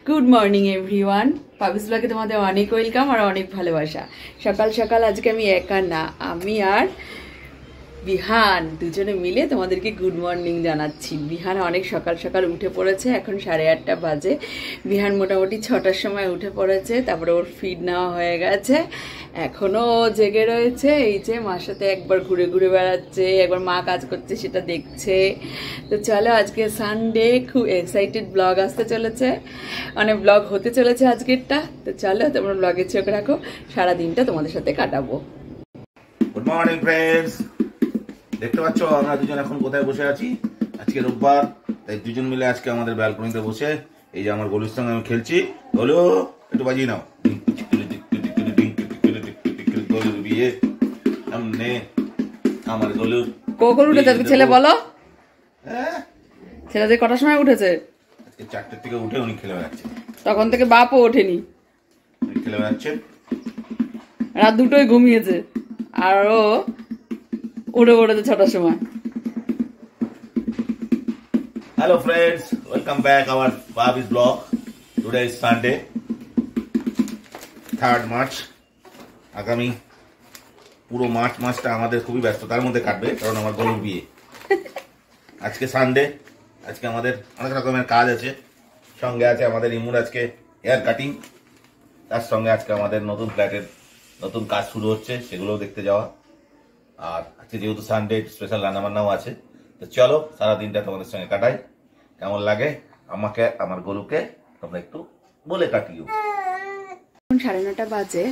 Good morning everyone, পাবিস ব্লগে তোমাদের অনেক ওয়েলকাম আর অনেক ভালোবাসা। সকাল সকাল আজকে আমি একা না, আমি আর বিহান দুজনে মিলে তোমাদেরকে গুড মর্নিং জানাচ্ছি। বিহান অনেক সকাল সকাল উঠে পড়েছে, এখন 8:30 বাজে। বিহান মোটামুটি 6টার সময় উঠে পড়েছে, তারপরে ওর ফিড নেওয়া হয়ে গেছে, এখনও জেগে রয়েছে। এই যে মার সাথে একবার ঘুরে ঘুরে বেড়াচ্ছে, একবার মা কাজ করছে সেটা দেখছে। তো চলো, আজকে সানডে, খুব এক্সাইটেড ব্লগ আসতে চলেছে, মানে ব্লগ হতে চলেছে আজকেরটা। তো চলো, তোমরা ব্লগের চোখ রাখো, সারাদিনটা তোমাদের সাথে কাটাবো। গুড মর্নিং ফ্রেন্ডস, দেখতে পাচ্ছ আমরা দুজন এখন কোথায় বসে আছি। আজকে রোববার, তাই দুজন মিলে আজকে আমাদের ব্যালকনিতে বসে এই যে আমার গলুর সঙ্গে আমি খেলছি। গলু একটু বাজিয়ে নাও। গলুর বিয়ে সামনে, আমার গলুর কখন উঠেছে আজকে ছেলে, বলো। ছেলে যে কটার সময় উঠেছে? আজকে 4টার থেকে উঠে উনি খেলে বেড়াচ্ছে। তখন থেকে বাপও ওঠেনি, খেলে বেড়াচ্ছে, রাত 2টোয় ঘুমিয়েছে, আর ও উঠে পড়েছে 6টার সময়। Hello friends, welcome back our বাবিস blog. Today is Sunday, 3rd March. আগামী পুরো মার্চ মাসটা আমাদের খুবই ব্যস্ততার মধ্যে কাটবে, কারণ আমার গলুর বিয়ে। আজকে সানডে, আজকে আমাদের অনেক রকমের কাজ আছে। সঙ্গে আছে আমাদের ইমুর আজকে হেয়ার কাটিং, তার সঙ্গে আজকে আমাদের নতুন ফ্ল্যাটের নতুন কাজ শুরু হচ্ছে, সেগুলোও দেখতে যাওয়া। আর আজকে যেহেতু সানডে, স্পেশাল রান্নাবান্নাও আছে। তো চলো, সারা দিনটা তোমাদের সঙ্গে কাটাই। কেমন লাগে আমাকে, আমার গরুকে তোমরা একটু বলে কাটিও। 9:30 বাজে,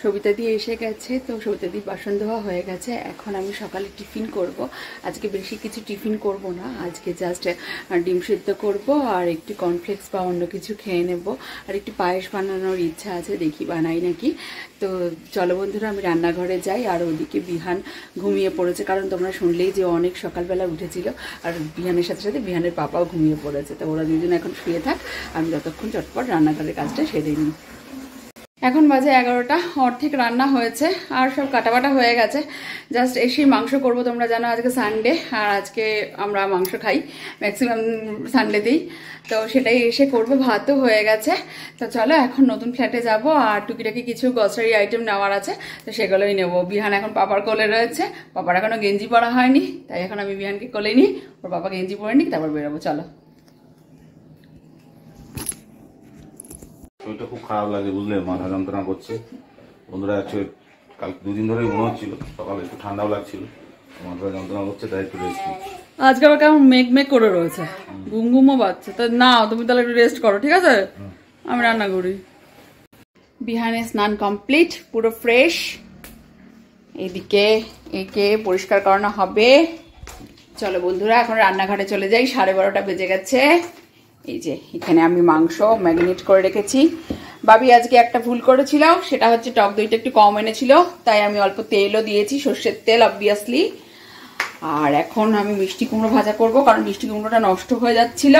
সবিতা দিয়ে এসে গেছে। তো সবিতা দিয়ে বাসন ধোয়া হয়ে গেছে। এখন আমি সকালে টিফিন করব। আজকে বেশি কিছু টিফিন করব না, আজকে জাস্ট ডিম সিদ্ধ করব আর একটু কর্নফ্লেক্স বা অন্য কিছু খেয়ে নেব। আর একটু পায়েস বানানোর ইচ্ছা আছে, দেখি বানাই নাকি। তো চলো বন্ধুরা, আমি রান্নাঘরে যাই। আর ওদিকে বিহান ঘুমিয়ে পড়েছে, কারণ তোমরা শুনলেই যে অনেক সকালবেলা উঠেছিল। আর বিহানের সাথে সাথে বিহানের পাপাও ঘুমিয়ে পড়েছে। তো ওরা দুজন এখন শুয়ে থাক, আমি যতক্ষণ চটপট রান্নাঘরের কাজটা সেরে নিই। এখন বাজে 11টা, অর্ধেক রান্না হয়েছে আর সব কাটাবাটা হয়ে গেছে। জাস্ট এসেই মাংস করব। তোমরা জানো আজকে সানডে, আর আজকে আমরা মাংস খাই ম্যাক্সিমাম সানডেতেই। তো সেটাই এসে করব, ভাতও হয়ে গেছে। তো চলো, এখন নতুন ফ্ল্যাটে যাব আর টুকিটাকি কিছু গ্রসারি আইটেম নেওয়ার আছে, তো সেগুলোই নেব। বিহান এখন পাপার কোলে রয়েছে, পাপার এখনও গেঞ্জি পরা হয়নি, তাই এখন আমি বিহানকে কোলে নিই, ওর পাপা গেঞ্জি পরে নিই, তারপর বেরোবো। চলো। শরীরটা খুব খারাপ লাগে, বুঝলে, মাথা যন্ত্রণা করছে। বন্ধুরা অ্যাকচুয়ালি কাল 2 দিন ধরেই মনে হচ্ছিল, সকালে একটু ঠান্ডাও লাগছিল, মাথা যন্ত্রণা করছে, তাই একটু রেস্ট নিচ্ছি। আজকে আবার কেমন মেঘ করে রয়েছে, ঘুমঘুমও পাচ্ছে। তো না, তুমি তাহলে একটু রেস্ট করো, ঠিক আছে? আমি রান্না করি। বিহানে স্নান কমপ্লিট, পুরো ফ্রেশ। এদিকে একে পরিষ্কার করানো হবে। চলো বন্ধুরা, এখন রান্নাঘরে চলে যাই। 12:30 বেজে গেছে। এই যে এখানে আমি মাংস ম্যারিনেট করে রেখেছি। বাবি আজকে একটা ভুল করেছিল, সেটা হচ্ছে টক দইটা একটু কম এনেছিল, তাই আমি অল্প তেলও দিয়েছি, সর্ষের তেল অবভিয়াসলি। আর এখন আমি মিষ্টি কুমড়ো ভাজা করব, কারণ মিষ্টি কুমড়োটা নষ্ট হয়ে যাচ্ছিল।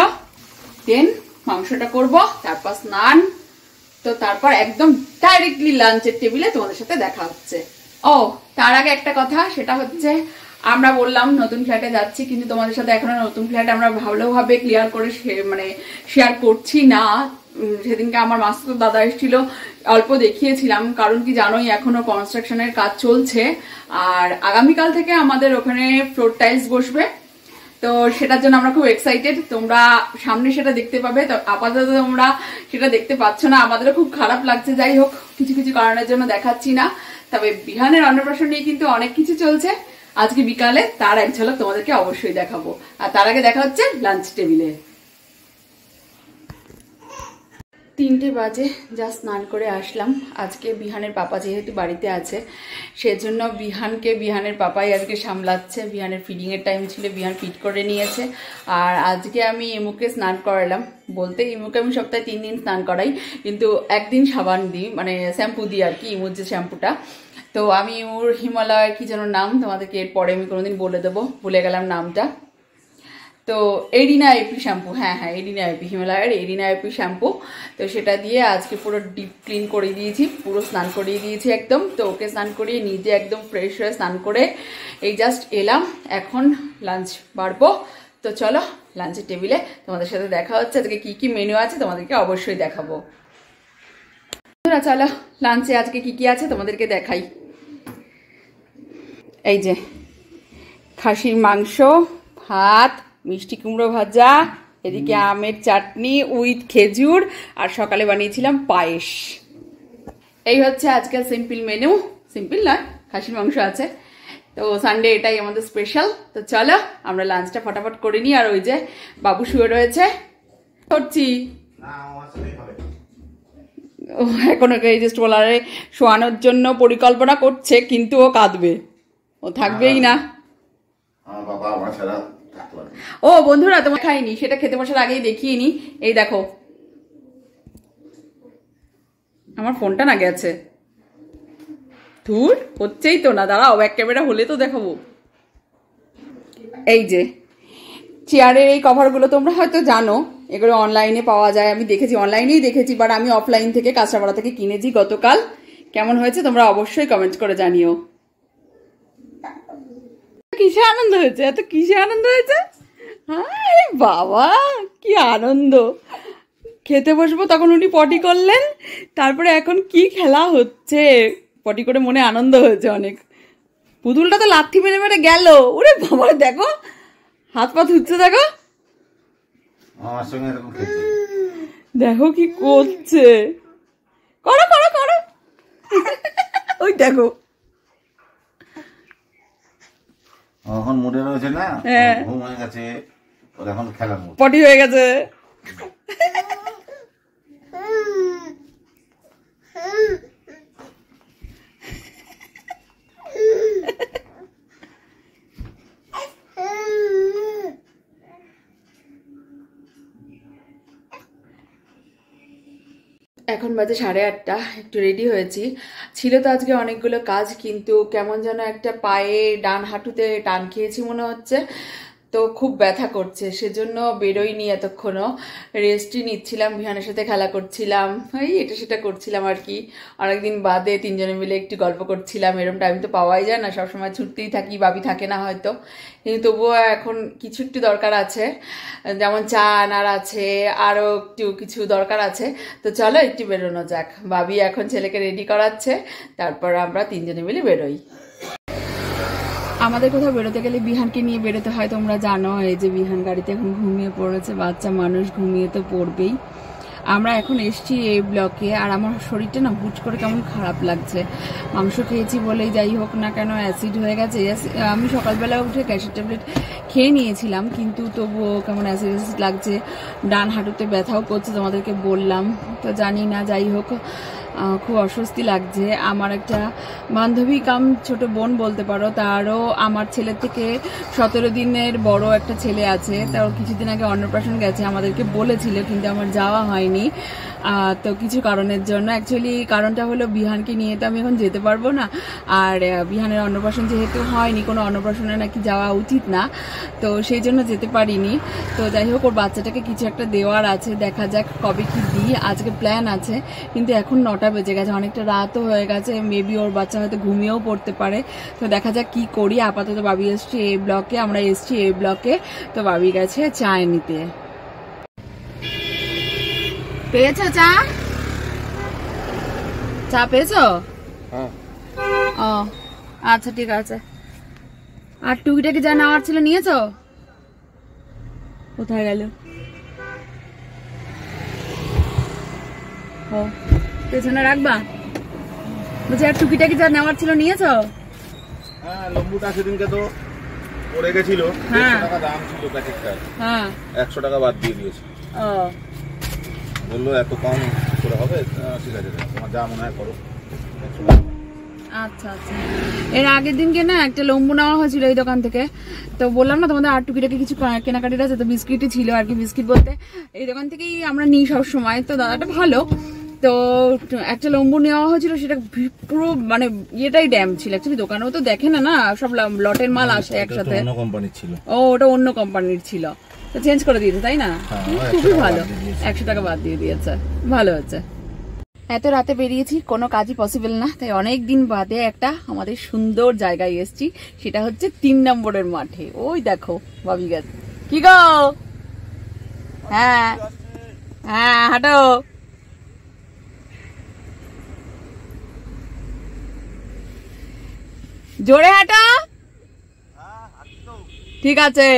দেন মাংসটা করব, তারপর স্নান। তো তারপর একদম ডাইরেক্টলি লাঞ্চের টেবিলে তোমাদের সাথে দেখা হচ্ছে। ও, তার আগে একটা কথা, সেটা হচ্ছে আমরা বললাম নতুন ফ্ল্যাটে যাচ্ছি, কিন্তু তোমাদের সাথে এখনো নতুন ফ্ল্যাট আমরা ভালোভাবে ক্লিয়ার করে মানে শেয়ার করছি না। সেদিনকে আমার মাস্টার দাদা এসেছিল, অল্প দেখিয়েছিলাম, কারণ কি জানোই এখনো কনস্ট্রাকশনের কাজ চলছে। আর আগামীকাল থেকে আমাদের ওখানে ফ্লোর টাইলস বসবে, তো সেটার জন্য আমরা খুব এক্সাইটেড। তোমরা সামনে সেটা দেখতে পাবে, তো আপাতত তোমরা সেটা দেখতে পাচ্ছ না, আমাদেরও খুব খারাপ লাগছে। যাই হোক, কিছু কিছু কারণের জন্য দেখাচ্ছি না। তবে বিহানের অন্নপ্রাশন নিয়ে কিন্তু অনেক কিছু চলছে। আজকে বিকালে তার এক ঝলক তোমাদেরকে অবশ্যই দেখাবো। আর তার আগে দেখা হচ্ছে লাঞ্চ টেবিলে। 3টে বাজে, যা স্নান করে আসলাম। আজকে বিহানের পাপা যেহেতু বাড়িতে আছে, সেজন্য বিহানের পাপাই আজকে সামলাচ্ছে। বিহানের ফিডিংয়ের টাইম ছিল, বিহান ফিড করে নিয়েছে। আর আজকে আমি ইমুকে স্নান করালাম। বলতে ইমুকে আমি সপ্তাহে 3 দিন স্নান করাই, কিন্তু একদিন সাবান দিই, মানে শ্যাম্পু দিই আর কি, ইমুর যে শ্যাম্পুটা। তো আমি ইমুর হিমালয়ের কি যেন নাম, তোমাদেরকে এরপরে আমি কোনোদিন বলে দেবো, ভুলে গেলাম নামটা। তো এরিনা এপি শ্যাম্পু, হ্যাঁ এরিনা এপি, হিমালয়ের এরিনা এপি শ্যাম্পু। তো সেটা দিয়ে আজকে পুরো ডিপ ক্লিন করে দিয়েছি, পুরো স্নান করিয়ে দিয়েছি একদম। তো ওকে স্নান করিয়ে নিজে একদম ফ্রেশ হয়ে স্নান করে এই জাস্ট এলাম। এখন লাঞ্চ বাড়বো, তো চলো লাঞ্চের টেবিলে তোমাদের সাথে দেখা হচ্ছে। আজকে কি কি মেনু আছে তোমাদেরকে অবশ্যই দেখাবো। চলো লাঞ্চে আজকে কি কি আছে তোমাদেরকে দেখাই। এই যে খাসির মাংস, ভাত, মিষ্টি কুমড়ো ভাজা, এদিকে আমের চাটনি উইথ খেজুর, আর সকালে বানিয়েছিলাম পায়েস। এই হচ্ছে আজকের সিম্পল মেনু। সিম্পল নয়, খাসির মাংস আছে, তো সানডে এটাই আমাদের স্পেশাল। তো চলো আমরা লাঞ্চটা ফটাফট করে নিই। আর ওই যে বাবু শুয়ে রয়েছে, করছি এখন ওকে এই যে স্ট্রোলারে শোয়ানোর জন্য পরিকল্পনা করছে, কিন্তু ও কাঁদবে, ও থাকবেই না। ও বন্ধুরা, তোমার খাইনি, সেটা খেতে বসার আগেই দেখিয়ে নি। এই দেখো আমার ফোনটা না গেছে, ধুর হচ্ছেই তো না, দাঁড়াও ব্যাক ক্যামেরা হলে তো দেখাবো। এই যে চেয়ারের এই কভারগুলো তোমরা হয়তো জানো, এগুলো অনলাইনে পাওয়া যায়। আমি দেখেছি, অনলাইনেই দেখেছি, বাট আমি অফলাইন থেকে কাঁচরাপাড়া থেকে কিনেছি গতকাল। কেমন হয়েছে তোমরা অবশ্যই কমেন্ট করে জানিও। কিসে আনন্দ হয়েছে, এত কিসে আনন্দ হয়েছে? আরে বাবা কি আনন্দ! খেতে বসবো তখন উনি পটি করলেন, তারপরে এখন কি খেলা হচ্ছে, পটি করে মনে আনন্দ হয়েছে অনেক। পুতুলটা তো লাথি মেরে মেরে গেল। ওরে বাবা দেখো হাত পা ধুচ্ছে, দেখো দেখো কি করছে, করো করো করো ওই দেখো এখন মুডে রয়েছে না, ঘুম হয়ে গেছে, এখন খেলার মুড, পটি হয়ে গেছে। এখন বাজে 8:30, একটু রেডি হয়েছি। ছিল তো আজকে অনেকগুলো কাজ, কিন্তু কেমন যেন একটা পায়ে ডান হাঁটুতে টান খেয়েছি মনে হচ্ছে, তো খুব ব্যথা করছে, সেজন্য বেরোইনি এতক্ষণও, রেস্টই নিচ্ছিলাম, বিহানের সাথে খেলা করছিলাম, এই এটা সেটা করছিলাম আর কি। অনেকদিন বাদে তিনজনে মিলে একটু গল্প করছিলাম, এরকম টাইম তো পাওয়াই যায় না, সবসময় ছুটতেই থাকি, বাবি থাকে না হয়তো, কিন্তু তবুও এখন কিছু একটু দরকার আছে, যেমন চা আনার আছে, আরও একটু কিছু দরকার আছে। তো চলো একটু বেরোনো যাক। বাবি এখন ছেলেকে রেডি করাচ্ছে, তারপর আমরা তিনজনে মিলে বেরোই। আমাদের কোথাও বেরোতে গেলে বিহানকে নিয়ে বেরোতে হয়, তোমরা জানো। এই যে বিহান গাড়িতে এখন ঘুমিয়ে পড়েছে, বাচ্চা মানুষ ঘুমিয়ে তো পড়বেই। আমরা এখন এসছি এই ব্লকে, আর আমার শরীরটা না হুট করে কেমন খারাপ লাগছে, মাংস খেয়েছি বলেই যাই হোক না কেন অ্যাসিড হয়ে গেছে। আমি সকালবেলা উঠে গ্যাসের ট্যাবলেট খেয়ে নিয়েছিলাম, কিন্তু তবুও কেমন অ্যাসিড অ্যাসিড লাগছে, ডান হাঁটুতে ব্যথাও করছে, তোমাদেরকে বললাম তো, জানি না, যাই হোক খুব অস্বস্তি লাগছে। আমার একটা বান্ধবী কাম ছোট বোন বলতে পারো, তারও আমার ছেলের থেকে 17 দিনের বড় একটা ছেলে আছে, তার কিছুদিন আগে অন্নপ্রাশন গেছে, আমাদেরকে বলেছিল, কিন্তু আমার যাওয়া হয়নি। তো কিছু কারণের জন্য, অ্যাকচুয়ালি কারণটা হলো বিহানকে নিয়ে তো আমি এখন যেতে পারবো না, আর বিহানের অন্নপ্রাশন যেহেতু হয়নি, কোনো অন্নপ্রাশনে নাকি যাওয়া উচিত না, তো সেই জন্য যেতে পারিনি। তো যাই হোক ওর বাচ্চাটাকে কিছু একটা দেওয়ার আছে, দেখা যাক কবে কি দিই। আজকে প্ল্যান আছে, কিন্তু এখন 9টা বেজে গেছে, অনেকটা রাতও হয়ে গেছে, মেবি ওর বাচ্চা হয়তো ঘুমিয়েও পড়তে পারে। তো দেখা যাক কি করি। আপাতত বাবি এসছি এই ব্লকে, আমরা এসছি এই ব্লকে, তো বাবি গেছে চা নিতে। পেয়েছো চা? চা পেয়েছো? ও আচ্ছা ঠিক আছে। আর টুকিটাকে যা নেওয়ার ছিল নিয়েছো? কোথায় গেল? ও পেছনে রাখবা, বলছি আর টুকিটাকে যা নেওয়ার ছিল নিয়েছো? হ্যাঁ, লম্বুটা সেদিনকে তো পড়ে গেছিল, 150 টাকা দাম ছিল প্যাকেটটা, হ্যাঁ 100 টাকা বাদ দিয়ে দিয়েছে। ও বললো এত কম করে হবে, ঠিক আছে তোমার যা মনে হয় করো। আচ্ছা আচ্ছা, এর আগের দিনকে না একটা লম্বু নেওয়া হয়েছিল এই দোকান থেকে, তো বললাম না তোমাদের আর টুকিটাকে কিছু কেনাকাটির আছে, তো বিস্কিটই ছিল আর কি। বিস্কিট বলতে এই দোকান থেকেই আমরা নিই সব সময়, তো দাদাটা ভালো, তো একটা লম্বু নেওয়া হয়েছিল, সেটা পুরো মানে ইয়েটাই ড্যাম ছিল। অ্যাকচুয়ালি দোকানেও তো দেখে না, সব লটের মাল আসে একসাথে। অন্য কোম্পানির ছিল। ও ওটা অন্য কোম্পানির ছিল, তো চেঞ্জ করে দিয়েছে তাই না? খুবই ভালো, 100 টাকা বাদ দিয়ে দিয়েছে, ভালো হচ্ছে। এত রাতে বেরিয়েছি, কোনো কাজই পসিবল না, তাই অনেক দিন বাদে একটা আমাদের সুন্দর জায়গায় এসেছি, সেটা হচ্ছে 3 নম্বরের মাঠে। ওই দেখো বাবি গেছে, কি গো? হ্যাঁ হ্যাঁ, হাঁটো। জোরে হাঁটো। ঠিক আছে।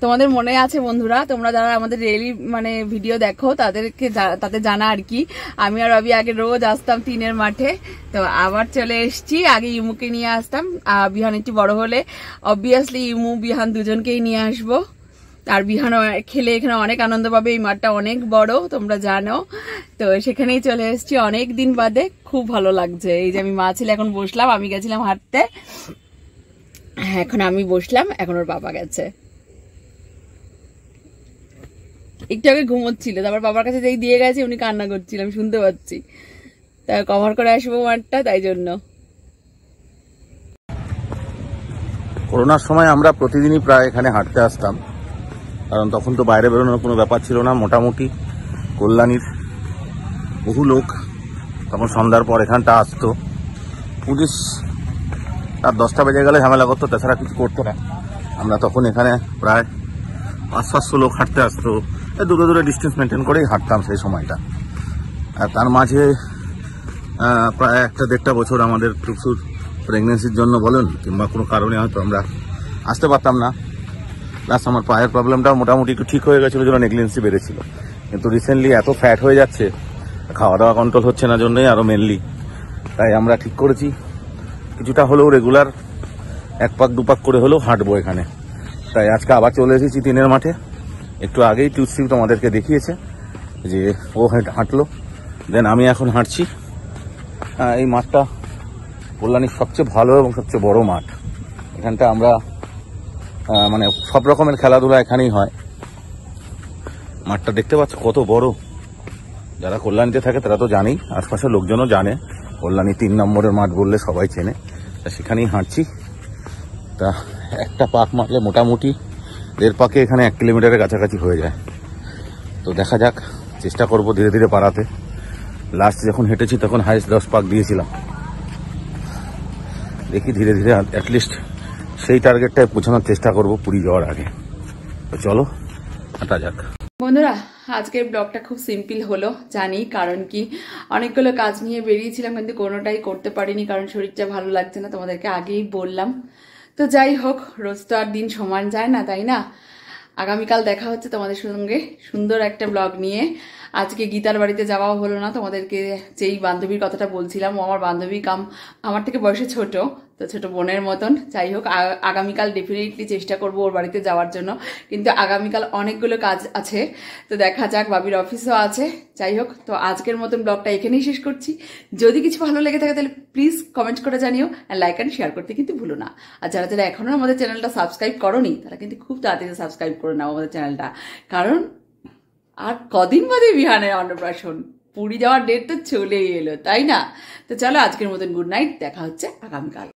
তোমাদের মনে আছে বন্ধুরা, তোমরা যারা আমাদের ডেইলি মানে ভিডিও দেখো তাদেরকে তাদের জানা আর কি, আমি আর রবি আগে রোজ আসতাম 3-এর মাঠে। তো আবার চলে এসছি। আগে ইমুকে নিয়ে আসতাম, বিহান একটু বড় হলে অবভিয়াসলি ইমু বিহান দুজনকেই নিয়ে আসবো। আর বিহান খেলে এখানে অনেক আনন্দ পাবে, এই মাঠটা অনেক বড় তোমরা জানো। তো সেখানেই চলে এসছি অনেক দিন বাদে, খুব ভালো লাগছে। এই যে আমি মা ছেলে এখন বসলাম, আমি গেছিলাম হাঁটতে, এখন আমি বসলাম, এখন ওর বাবা গেছে। একটু আগে ঘুমোচ্ছিল, তারপর বাবার কাছে যেই দিয়ে গেছে উনি কান্না করছিল, আমি শুনতে পাচ্ছি। তাই কভার করে আসবো মাঠটা, তাই জন্য। করোনার সময় আমরা প্রতিদিনই প্রায় এখানে হাঁটতে আসতাম, কারণ তখন তো বাইরে বেরোনোর কোনো ব্যাপার ছিল না। মোটামুটি কল্যাণীর বহু লোক তখন সন্ধ্যার পর এখানটা আসতো। পুলিশ আর 10টা বেজে গেলে ঝামেলা করতো, তাছাড়া কিছু করতো না। আমরা তখন এখানে প্রায় 500-700 লোক হাঁটতে আসতো, দূরে দূরে ডিস্টেন্স মেনটেন করেই হাঁটতাম সেই সময়টা। আর তার মাঝে প্রায় 1-1.5 বছর আমাদের প্রচুর প্রেগনেন্সির জন্য বলেন কিংবা কোনো কারণে হয়তো আমরা আসতে পারতাম না। প্লাস আমার পায়ের প্রবলেমটাও মোটামুটি একটু ঠিক হয়ে গেছিলো, যেন নেগলিজেন্সি বেড়েছিল। কিন্তু রিসেন্টলি এত ফ্যাট হয়ে যাচ্ছে, খাওয়া দাওয়া কন্ট্রোল হচ্ছে না জন্যই আরও মেনলি। তাই আমরা ঠিক করেছি কিছুটা হলেও রেগুলার 1 পাক 2 পাক করে হলেও হাঁটবো এখানে। তাই আজকে আবার চলে এসেছি 3-এর মাঠে। একটু আগেই টিউসি তোমাদেরকে দেখিয়েছে যে ও হাঁটলো, দেন আমি এখন হাঁটছি। এই মাঠটা কল্যাণীর সবচেয়ে ভালো এবং সবচেয়ে বড় মাঠ। এখানটা আমরা মানে সব রকমের খেলাধুলা এখানেই হয়। মাঠটা দেখতে পাচ্ছ কত বড়। যারা কল্যাণীতে থাকে তারা তো জানেই, আশপাশের লোকজনও জানে, কল্যাণী 3 নম্বরের মাঠ বললে সবাই চেনে। তা সেখানেই হাঁটছি। তা একটা পাক মারলে মোটামুটি 1.5 পাকে এখানে 1 কিলোমিটারের কাছাকাছি হয়ে যায়। তো দেখা যাক, চেষ্টা করব ধীরে ধীরে পারাতে। লাস্ট যখন হেঁটেছি তখন হাইস্ট 10 পাক দিয়েছিলাম। দেখি ধীরে ধীরে অ্যাটলিস্ট সেই টার্গেটটায় পৌঁছানোর চেষ্টা করব পুরী যাওয়ার আগে। তো চলো হাঁটা যাক। বন্ধুরা, আজকের ব্লগটা খুব সিম্পল হলো জানি, কারণ কি অনেকগুলো কাজ নিয়ে বেরিয়েছিলাম কিন্তু কোনোটাই করতে পারিনি, কারণ শরীরটা ভালো লাগছে না, তোমাদেরকে আগেই বললাম। তো যাই হোক, রোজ তো আর দিন সমান যায় না, তাই না? আগামীকাল দেখা হচ্ছে তোমাদের সঙ্গে সুন্দর একটা ব্লগ নিয়ে। আজকে গীতার বাড়িতে যাওয়াও হলো না, তোমাদেরকে যেই বান্ধবীর কথাটা বলছিলাম, ও আমার বান্ধবী আমার থেকে বয়সে ছোট, তো ছোট বোনের মতন। যাই হোক, আগামীকাল ডেফিনেটলি চেষ্টা করব ওর বাড়িতে যাওয়ার জন্য, কিন্তু আগামীকাল অনেকগুলো কাজ আছে, তো দেখা যাক, বাবির অফিসও আছে। যাই হোক, তো আজকের মতন ব্লগটা এখানেই শেষ করছি। যদি কিছু ভালো লেগে থাকে তাহলে প্লিজ কমেন্ট করে জানিও, আর লাইক অ্যান্ড শেয়ার করতে কিন্তু ভুলো না। আর যারা যারা এখনো আমাদের চ্যানেলটা সাবস্ক্রাইব করোনি তারা কিন্তু খুব তাড়াতাড়ি সাবস্ক্রাইব করে নাও আমাদের চ্যানেলটা, কারণ আর কদিন বাদে বিহানের অন্নপ্রাশন, পুরী যাওয়ার ডেট তো চলেই এলো, তাই না? তো চলো আজকের মতন গুড নাইট, দেখা হচ্ছে আগামীকাল।